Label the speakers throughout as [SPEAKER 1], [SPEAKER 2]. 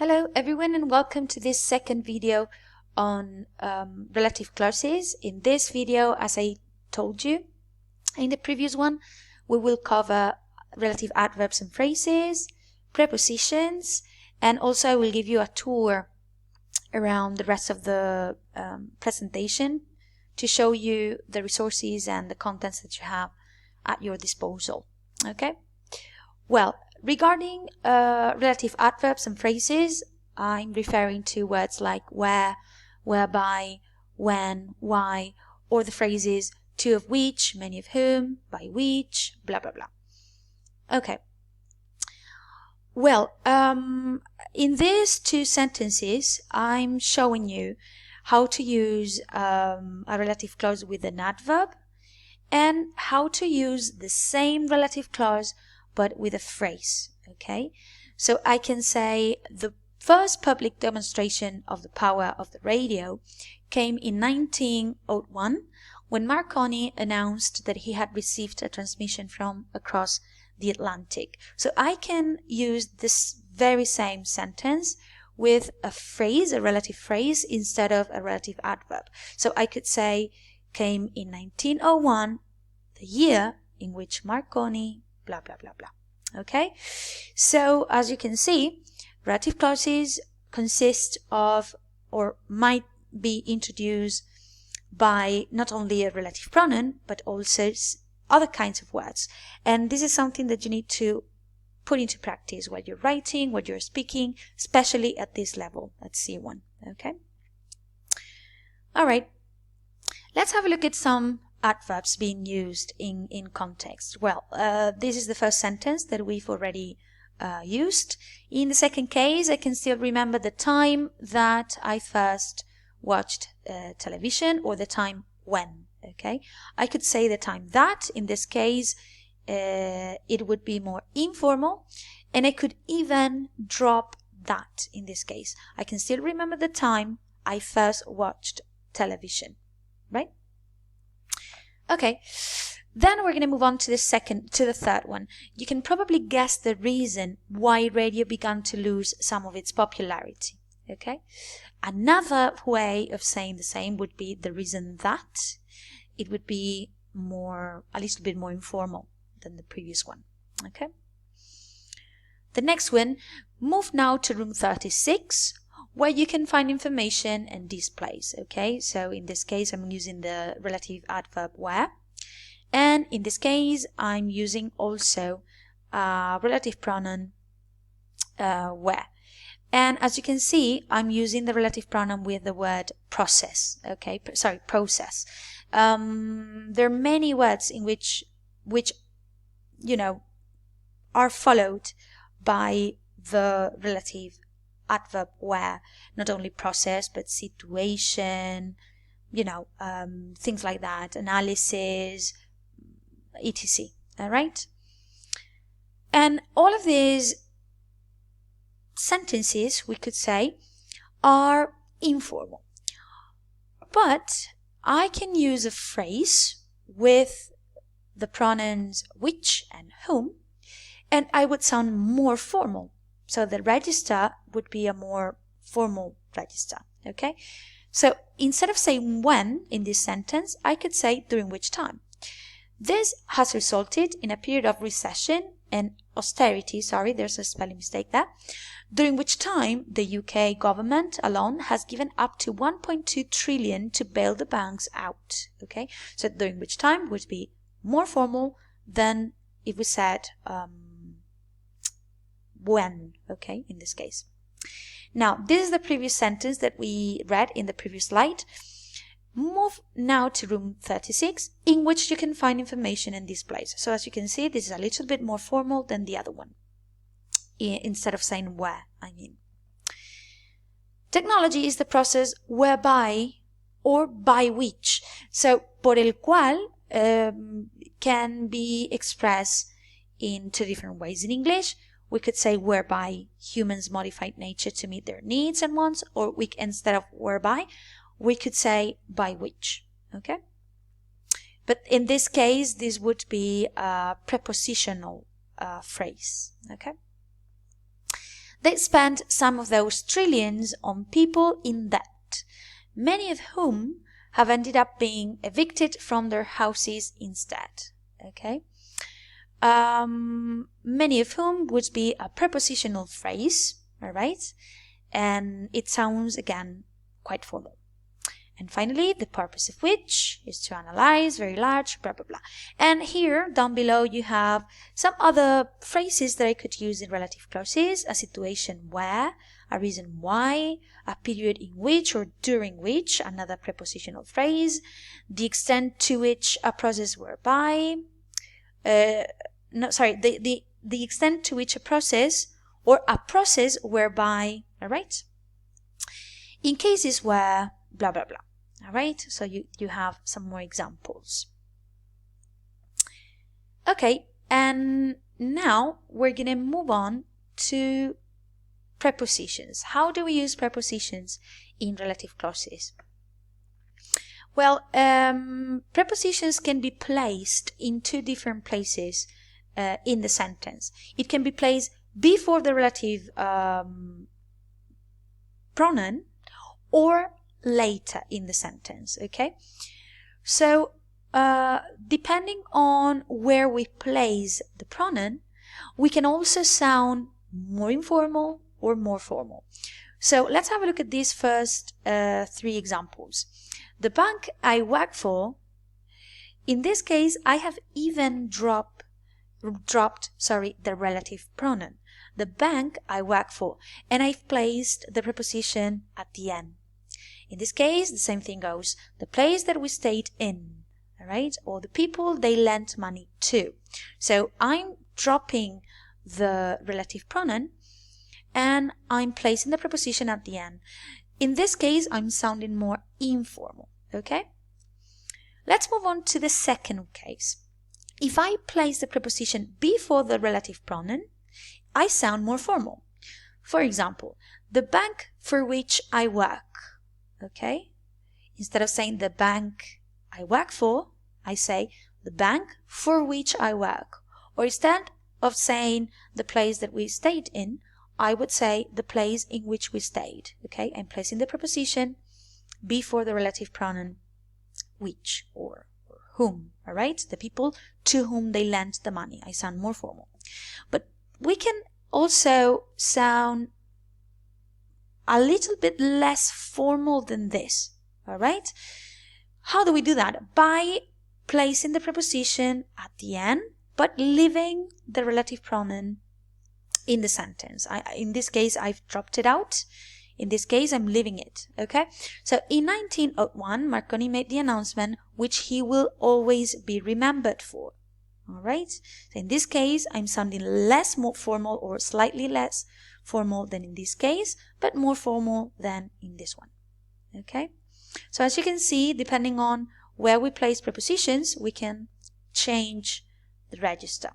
[SPEAKER 1] Hello everyone and welcome to this second video on relative clauses. In this video, as I told you in the previous one, we will cover relative adverbs and phrases, prepositions, and also I will give you a tour around the rest of the presentation to show you the resources and the contents that you have at your disposal. Okay? Well, regarding relative adverbs and phrases, I'm referring to words like where, whereby, when, why, or the phrases two of which, many of whom, by which, blah blah blah. Okay. Well, in these two sentences, I'm showing you how to use a relative clause with an adverb and how to use the same relative clause but with a phrase. Okay, so I can say the first public demonstration of the power of the radio came in 1901 when Marconi announced that he had received a transmission from across the Atlantic. So I can use this very same sentence with a phrase, a relative phrase, instead of a relative adverb. So I could say came in 1901, the year in which Marconi blah blah blah blah. Okay, so as you can see, relative clauses consist of or might be introduced by not only a relative pronoun but also other kinds of words, and this is something that you need to put into practice while you're writing, while you're speaking, especially at this level, at C1. Okay, all right, let's have a look at some adverbs being used in context. Well, this is the first sentence that we've already used. In the second case, I can still remember the time that I first watched television, or the time when. Okay, I could say the time that. In this case, it would be more informal, and I could even drop that. In this case, I can still remember the time I first watched television, right? Okay, then we're going to move on to the third one. You can probably guess the reason why radio began to lose some of its popularity. Okay, another way of saying the same would be the reason that. It would be a little bit more informal than the previous one. Okay, the next one, move now to room 36, where you can find information and displays. Okay, so in this case I'm using the relative adverb where, and in this case I'm using also relative pronoun where, and as you can see I'm using the relative pronoun with the word process. Okay, process. There are many words in which you know are followed by the relative adverb where, not only process but situation, things like that, analysis, etc. All right, and all of these sentences, we could say, are informal, but I can use a phrase with the pronouns which and whom, and I would sound more formal. So the register would be a more formal register. Okay, so instead of saying when in this sentence, I could say during which time. This has resulted in a period of recession and austerity, there's a spelling mistake there, during which time the UK government alone has given up to 1.2 trillion to bail the banks out. Okay, so during which time would be more formal than if we said when. Okay, in this case. Now, this is the previous sentence that we read in the previous slide. Move now to room 36, in which you can find information and displays. So as you can see, this is a little bit more formal than the other one, instead of saying where, I mean. Technology is the process whereby or by which. So, por el cual can be expressed in two different ways. In English, we could say whereby humans modified nature to meet their needs and wants, or instead of whereby, we could say by which. Okay, but in this case this would be a prepositional phrase. Okay, They spent some of those trillions on people in debt, many of whom have ended up being evicted from their houses instead. Okay? Many of whom would be a prepositional phrase, all right? And it sounds, again, quite formal. And finally, the purpose of which is to analyze, very large, blah, blah, blah. And here, down below, you have some other phrases that I could use in relative clauses: a situation where, a reason why, a period in which or during which, another prepositional phrase, the extent to which a process whereby, the extent to which a process or a process whereby, all right? In cases where, blah, blah, blah. All right, so you have some more examples. Okay, and now we're going to move on to prepositions. How do we use prepositions in relative clauses? Well, prepositions can be placed in two different places in the sentence. It can be placed before the relative pronoun or later in the sentence. Okay, so depending on where we place the pronoun, we can also sound more informal or more formal. So let's have a look at these first three examples. The bank I work for, in this case I have even dropped the relative pronoun, the bank I work for, and I've placed the preposition at the end. In this case, the same thing goes. The place that we stayed in, all right, or the people they lent money to. So I'm dropping the relative pronoun and I'm placing the preposition at the end. In this case, I'm sounding more informal, okay? Let's move on to the second case. If I place the preposition before the relative pronoun, I sound more formal. For example, the bank for which I work. Okay, instead of saying the bank I work for, I say the bank for which I work. Or instead of saying the place that we stayed in, I would say the place in which we stayed. Okay, I'm placing the preposition before the relative pronoun which or whom. All right, the people to whom they lent the money. I sound more formal. But we can also sound a little bit less formal than this, all right? How do we do that? By placing the preposition at the end, but leaving the relative pronoun in the sentence. In this case, I've dropped it out. In this case, I'm leaving it, okay? So in 1901, Marconi made the announcement which he will always be remembered for, all right? So in this case, I'm sounding less more formal or slightly less formal than in this case, but more formal than in this one. Okay, so as you can see, depending on where we place prepositions, we can change the register.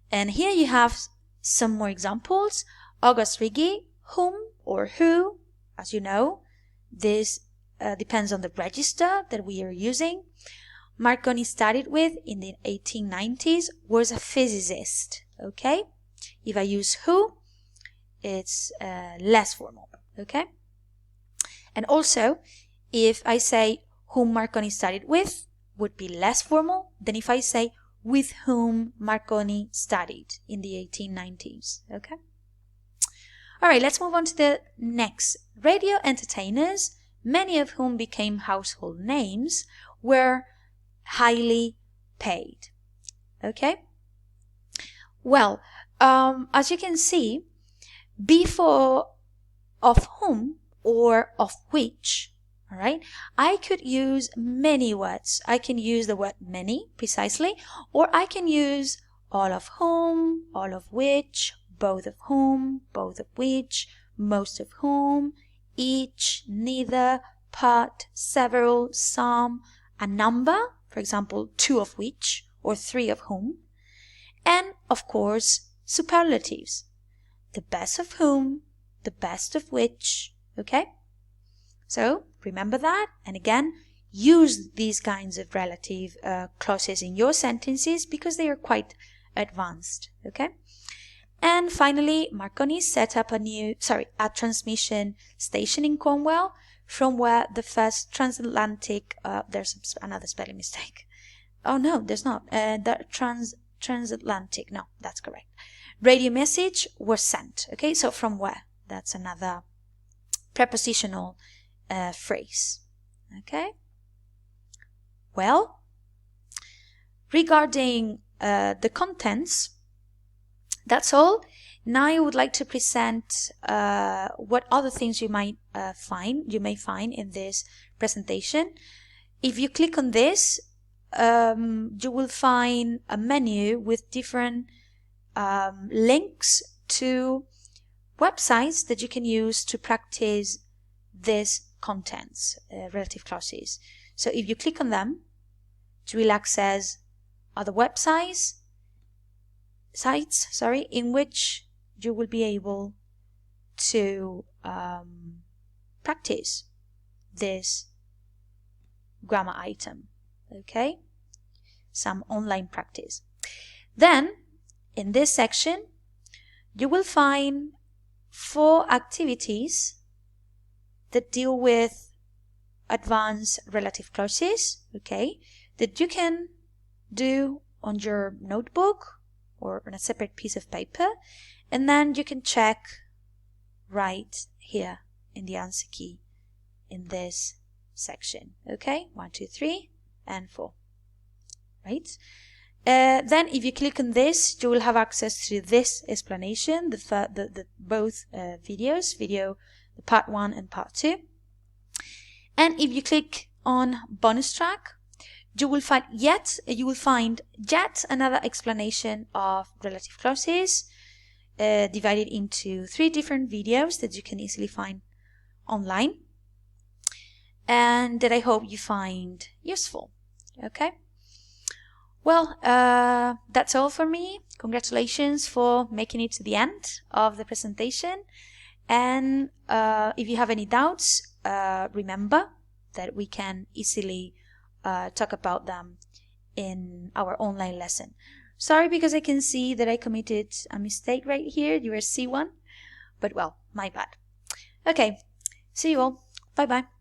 [SPEAKER 1] And here you have some more examples. August Riggi, whom or who, as you know, this depends on the register that we are using. Marconi studied with in the 1890s was a physicist. Okay, if I use who, it's less formal. Okay, and also if I say whom Marconi studied with, would be less formal than if I say with whom Marconi studied in the 1890s. Okay, all right, let's move on to the next. Radio entertainers, many of whom became household names, were highly paid. Okay, well, as you can see, before of whom or of which, all right, I could use many words. I can use the word many precisely, or I can use all of whom, all of which, both of whom, both of which, most of whom, each, neither, part, several, some, a number, for example, two of which or three of whom, and of course superlatives, the best of whom, the best of which. Okay, so remember that, and again, use these kinds of relative clauses in your sentences because they are quite advanced. Okay, And finally, Marconi set up a transmission station in Cornwall, from where the first transatlantic, there's another spelling mistake. Oh no, there's not. The transatlantic, no, that's correct. Radio message was sent. Okay, so from where? That's another prepositional phrase. Okay. Well, regarding the contents, that's all. Now I would like to present what other things you may find in this presentation. If you click on this, you will find a menu with different links to websites that you can use to practice these contents, relative clauses. So if you click on them, you will access other sites in which you will be able to practice this grammar item. Okay, some online practice. Then in this section you will find 4 activities that deal with advanced relative clauses, okay, that you can do on your notebook or on a separate piece of paper, and then you can check right here in the answer key in this section. Okay, 1, 2, 3 and 4. Right? Then if you click on this, you will have access to this explanation, both videos, the part 1 and part 2. And if you click on bonus track, you will find yet another explanation of relative clauses, divided into 3 different videos that you can easily find online, and that I hope you find useful. Okay. Well, that's all for me. Congratulations for making it to the end of the presentation. And if you have any doubts, remember that we can easily talk about them in our online lesson. Sorry, because I can see that I committed a mistake right here. You are C1, but well, my bad. Okay, see you all. Bye-bye.